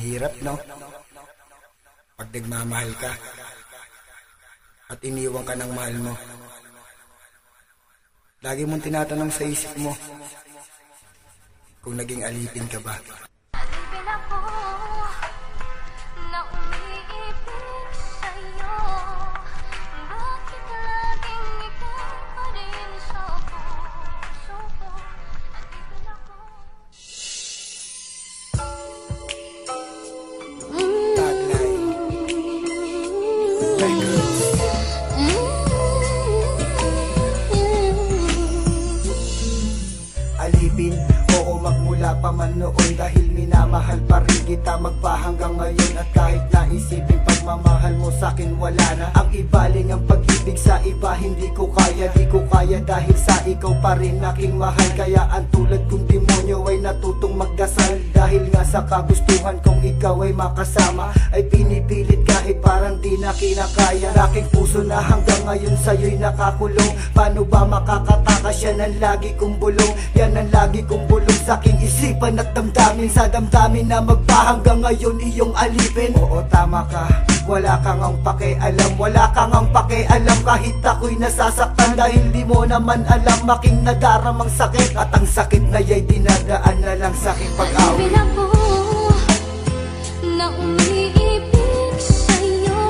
Hirap, no? Pag nagmamahal ka at iniwan ka ng mahal mo, lagi mong tinatanong sa isip mo kung naging alipin ka ba. Alipin ako na umiibig sa'yo. Bakit laging ikaw pa rin sa puso ko? Alipin ako. Alipin, oo, magmula pa man noon, dahil minamahal pa rin kita magpahanggang ngayon. At kahit naisipin pagmamahal mo sa'kin wala na, ang ibaling ang pag-ibig sa iba hindi ko kaya. Di ko kaya dahil sa ikaw pa rin aking mahal. Kaya ang tulad kong demonyo ay natutong magdasal, dahil nga sa kagustuhan kong ikaw ay makasama, ay pinipilit kahit parang di na kinakaya. Aking puso na hanggang ngayon sa'yo'y nakakulong. Paano ba makakatakas yan ang lagi kong bulong? Yan ang lagi kong bulong sa aking isipan at damdamin. Sa damdamin na magpahanggang ngayon iyong alipin. Oo, tama ka, wala kang ang pakialam. Wala kang ang pakialam kahit ako'y nasasaktan, dahil di mo naman alam aking nadaramang sakit. At ang sakit na ya'y dinadaan na lang sa aking pag-awit. Alipin ako na umiibig sa'yo.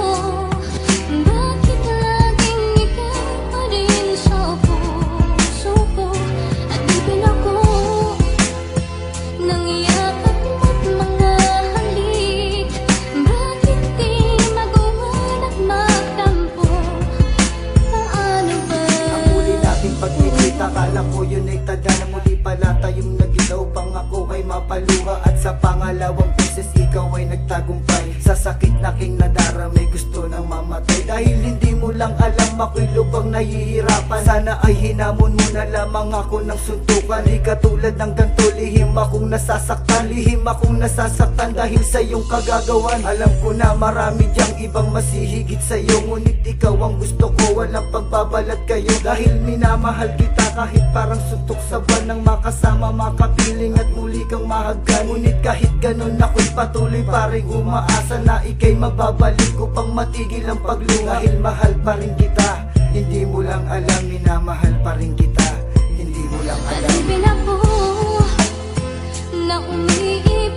Bakit laging ikaw pa rin sa puso ko? Alipin ako ng yakap mo't mga halik. Bakit di magawan at magtampo? Paano ba? Ang muli nating pagkikita, kala ko yun ay tada na muli pala tayong nagilaw. Pangako ay mapaluha at sa pangalawang beses ikaw ay nagtagumpay. Sa sakit na king nadaramay, gusto nang mamatay, dahil hindi mo lang alam ako'y lubang nahihirapan. Sana ay hinamon mo na lamang ako ng suntukan. Di katulad ng ganto, lihim akong nasasaktan. Lihim akong nasasaktan dahil sa iyong kagagawan. Alam ko na marami diyang ibang masihigit sa iyo, ngunit ikaw ang gusto ko, walang pagbabalat kayo. Dahil minamahal kita kahit parang suntok sa buwan, nang makasama, makapiling at muli kang mahagkan. Ngunit kahit ganun ako'y patuloy pa rin umaasa na ika'y mababalik upang matigil ang paglunga. Dahil mahal pa rin kita, hindi mo lang alam, minamahal pa rin kita, hindi mo lang alam. Alipin ako na umiibig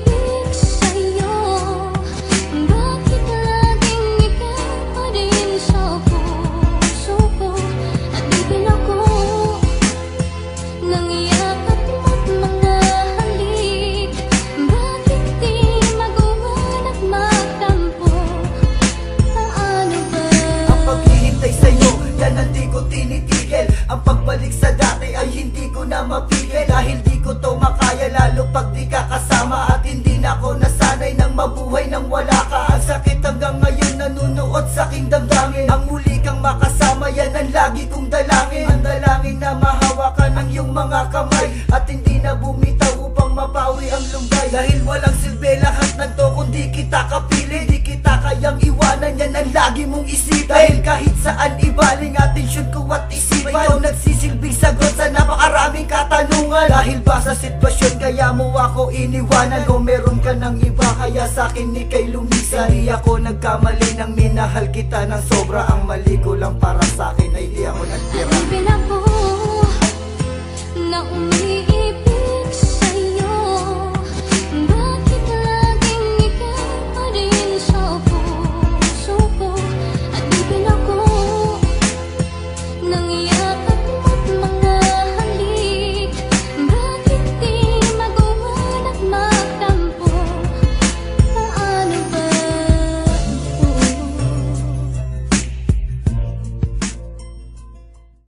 sa'yo. Bakit laging ikaw pa rin sa puso ko? Alipin ako ng yakap mo't mga halik. Bakit di magawan at magtampo? Paano ba? Ang paghihintay sa'yo, yan ang di ko tinitigil. Ang pagbalik sa dati ay hindi ko na mapigil, dahil di ko to makaya lalo pag di ka kasama. At hindi na ako nasanay ng mabuhay nang wala ka. Ang sakit hanggang ngayon nanunuot sa aking damdamin. Ang muli kang makasama, yan ang lagi kong dalangin. Ang dalangin na mahawakan ng iyong mga kamay at hindi na bumitaw upang mapawi ang lumbay. Dahil walang silbi lahat ng to kung di kita kapili. Di kita kayang iwanan, yan ang lagi mong isipin. Dahil kahit saan ibaling atensyon ko at isipan, ikaw nagsisilbing sagot sa napakaraming katanungan. Dahil ba sa sitwasyon kaya mo ako iniwanan? O meron ka ng iba kaya sa'kin ika'y lumisan? Di ako nagkamali nang minahal kita ng sobra. Ang mali ko lang para sa'kin ay di ako nagtira. Alipin ako na umiibig